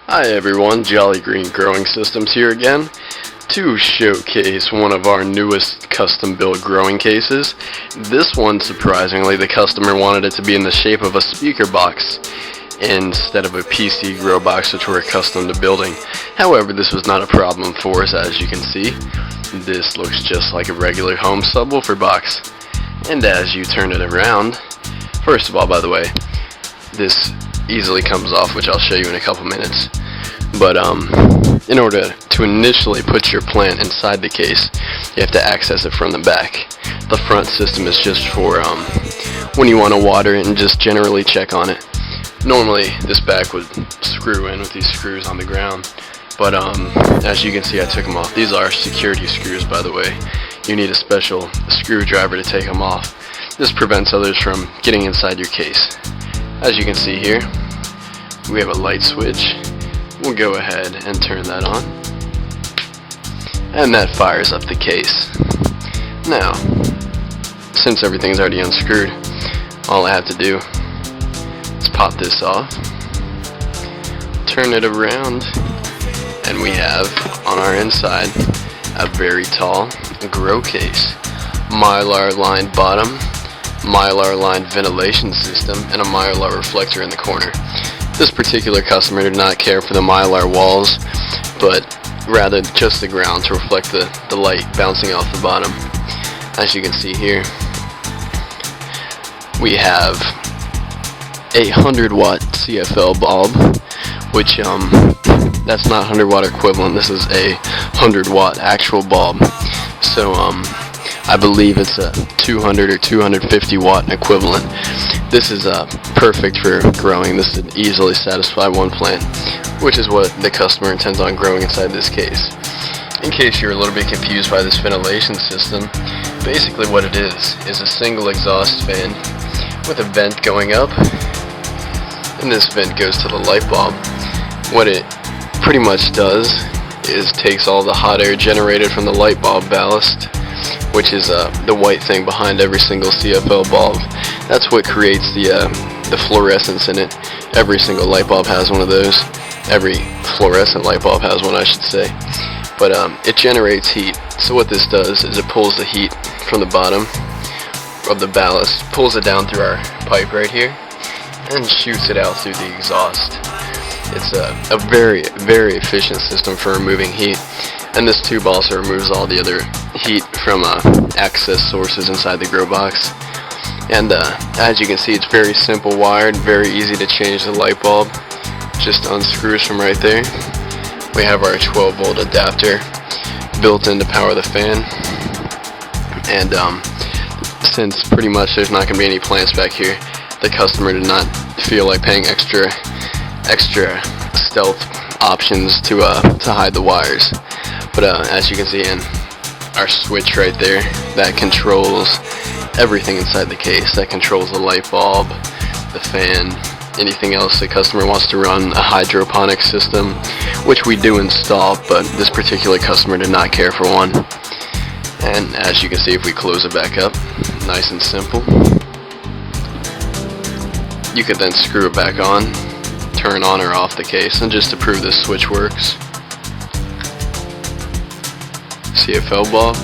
Hi everyone, Jolly Green Growing Systems here again to showcase one of our newest custom built growing cases. This one, surprisingly, the customer wanted it to be in the shape of a speaker box instead of a PC grow box, which we're accustomed to building. However, this was not a problem for us. As you can see, this looks just like a regular home subwoofer box. And as you turn it around, first of all, by the way, this easily comes off, which I'll show you in a couple minutes. But in order to initially put your plant inside the case, you have to access it from the back. The front system is just for when you want to water it and just generally check on it. Normally this back would screw in with these screws on the ground, but as you can see, I took them off. These are security screws, by the way. You need a special screwdriver to take them off. This prevents others from getting inside your case. As you can see here, we have a light switch. We'll go ahead and turn that on, and that fires up the case. Now, since everything's already unscrewed, all I have to do is pop this off, turn it around, and we have on our inside a very tall grow case, mylar lined bottom, mylar lined ventilation system, and a mylar reflector in the corner. This particular customer did not care for the mylar walls, but rather just the ground to reflect the light bouncing off the bottom. As you can see here, we have a 100-watt CFL bulb, which that's not 100-watt equivalent. This is a 100-watt actual bulb. So I believe it's a 200 or 250-watt equivalent. This is perfect for growing. This would easily satisfy one plant, which is what the customer intends on growing inside this case. In case you're a little bit confused by this ventilation system, basically what it is a single exhaust fan with a vent going up, and this vent goes to the light bulb. What it pretty much does is takes all the hot air generated from the light bulb ballast, which is the white thing behind every single CFL bulb. That's what creates the fluorescence in it. Every single light bulb has one of those. Every fluorescent light bulb has one, I should say. But it generates heat. So what this does is it pulls the heat from the bottom of the ballast, pulls it down through our pipe right here, and shoots it out through the exhaust. It's a very, very efficient system for removing heat. And this tube also removes all the other heat from access sources inside the grow box. And as you can see, it's very simple wired, very easy to change the light bulb. Just unscrews from right there. We have our 12-volt adapter built in to power the fan. And since pretty much there's not going to be any plants back here, the customer did not feel like paying extra stealth options to hide the wires. But as you can see in our switch right there, that controls everything inside the case. That controls the light bulb, the fan, anything else the customer wants to run, a hydroponic system, which we do install, but this particular customer did not care for one. And as you can see, if we close it back up, nice and simple, you could then screw it back on, turn on or off the case, and just to prove this switch works, CFL bulb,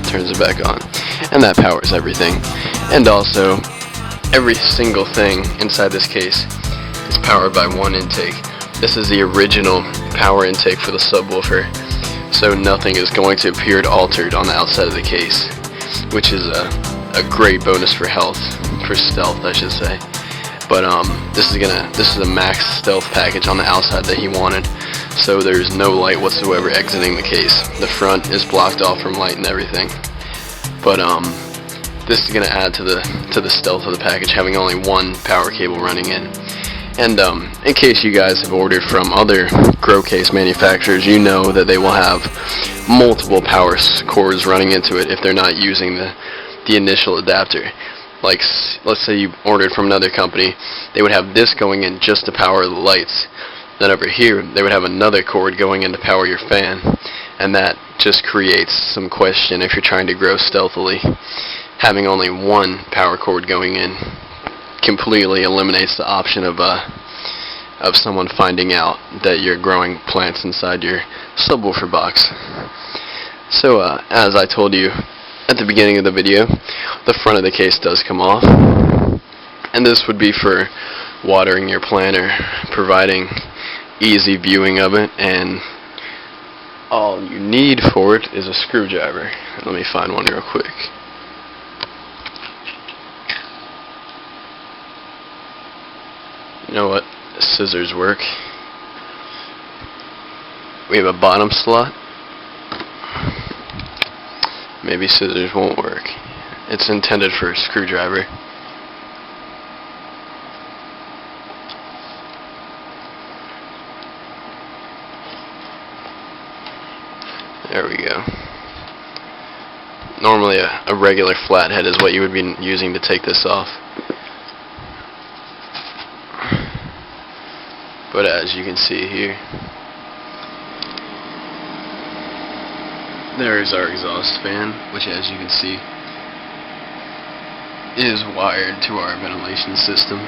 turns it back on, and that powers everything. And also, every single thing inside this case is powered by one intake. This is the original power intake for the subwoofer, so nothing is going to appear altered on the outside of the case, which is a great bonus for health, for stealth I should say. But this is a max stealth package on the outside that he wanted, so there's no light whatsoever exiting the case. The front is blocked off from light and everything. But this is going to add to the stealth of the package, having only one power cable running in. And in case you guys have ordered from other grow case manufacturers, you know that they will have multiple power cords running into it if they're not using the initial adapter. Like, let's say you ordered from another company, they would have this going in just to power the lights. Then over here, they would have another cord going in to power your fan. And that just creates some question if you're trying to grow stealthily. Having only one power cord going in completely eliminates the option of of someone finding out that you're growing plants inside your subwoofer box. So as I told you at the beginning of the video, the front of the case does come off, and this would be for watering your plant or providing easy viewing of it, and all you need for it is a screwdriver. Let me find one real quick. You know what? Scissors work. We have a bottom slot. Maybe scissors won't work. It's intended for a screwdriver. There we go. Normally a regular flathead is what you would be using to take this off. But as you can see here, there is our exhaust fan, which as you can see is wired to our ventilation system.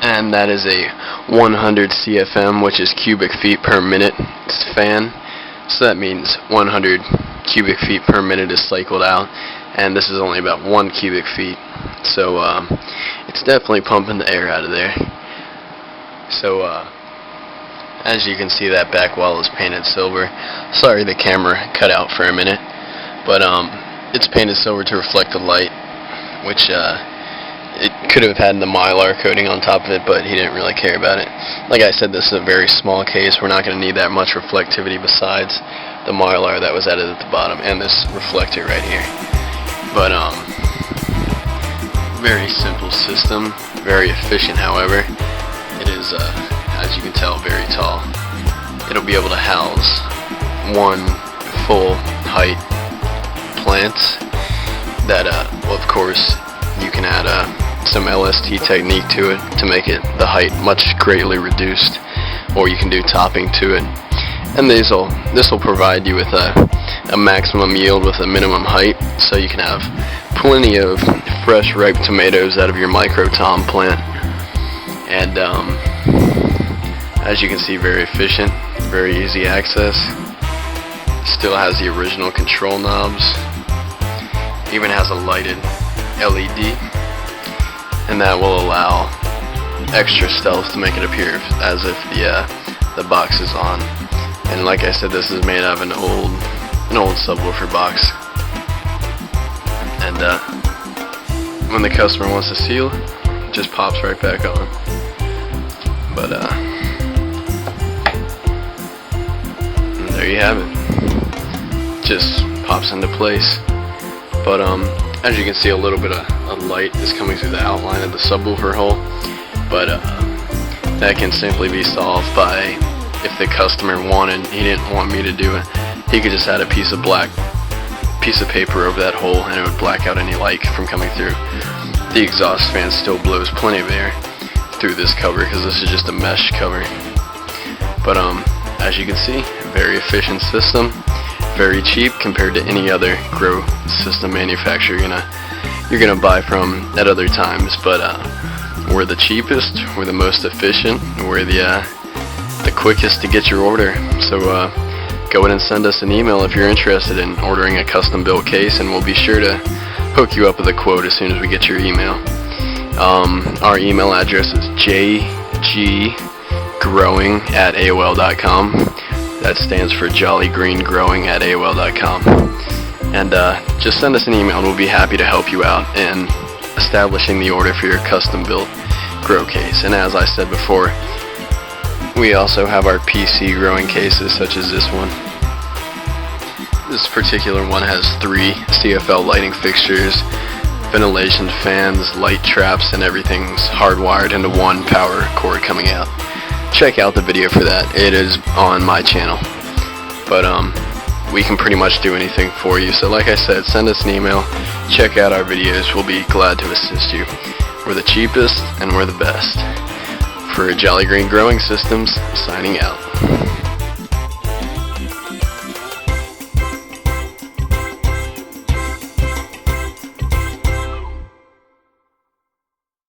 And that is a 100 CFM, which is cubic feet per minute fan. So that means 100 cubic feet per minute is cycled out, and this is only about 1 cubic feet. So it's definitely pumping the air out of there. So as you can see, that back wall is painted silver. Sorry the camera cut out for a minute, but it's painted silver to reflect the light, which it could have had the Mylar coating on top of it, but he didn't really care about it. Like I said, this is a very small case. We're not going to need that much reflectivity besides the Mylar that was added at the bottom and this reflector right here. But very simple system, very efficient. However, it is as you can tell, very tall. It'll be able to house 1 full height plant that well, of course you can add some LST technique to it to make it the height much greatly reduced, or you can do topping to it, and this will provide you with a maximum yield with a minimum height, so you can have plenty of fresh ripe tomatoes out of your micro tom plant. And as you can see, very efficient, very easy access. Still has the original control knobs, even has a lighted LED, and that will allow extra stealth to make it appear as if the box is on. And like I said, this is made out of an old subwoofer box, and when the customer wants to seal, it just pops right back on. But there you have it, just pops into place. But as you can see, a little bit of light is coming through the outline of the subwoofer hole, but that can simply be solved by, if the customer wanted, he didn't want me to do it, he could just add a piece of paper over that hole and it would black out any light from coming through. The exhaust fan still blows plenty of air through this cover because this is just a mesh cover. But as you can see, very efficient system, very cheap compared to any other grow system manufacturer you're gonna buy from at other times. But we're the cheapest, we're the most efficient, we're the quickest to get your order. So go ahead and send us an email if you're interested in ordering a custom built case, and we'll be sure to hook you up with a quote as soon as we get your email. Our email address is JGGrowing@AOL.com. That stands for Jolly Green Growing at AOL.com. And just send us an email and we'll be happy to help you out in establishing the order for your custom built grow case. And as I said before, we also have our PC growing cases, such as this one. This particular one has 3 CFL lighting fixtures, ventilation fans, light traps, and everything's hardwired into one power cord coming out. Check out the video for that. It is on my channel. But we can pretty much do anything for you. So like I said, send us an email, check out our videos. We'll be glad to assist you. We're the cheapest and we're the best. For Jolly Green Growing Systems, signing out.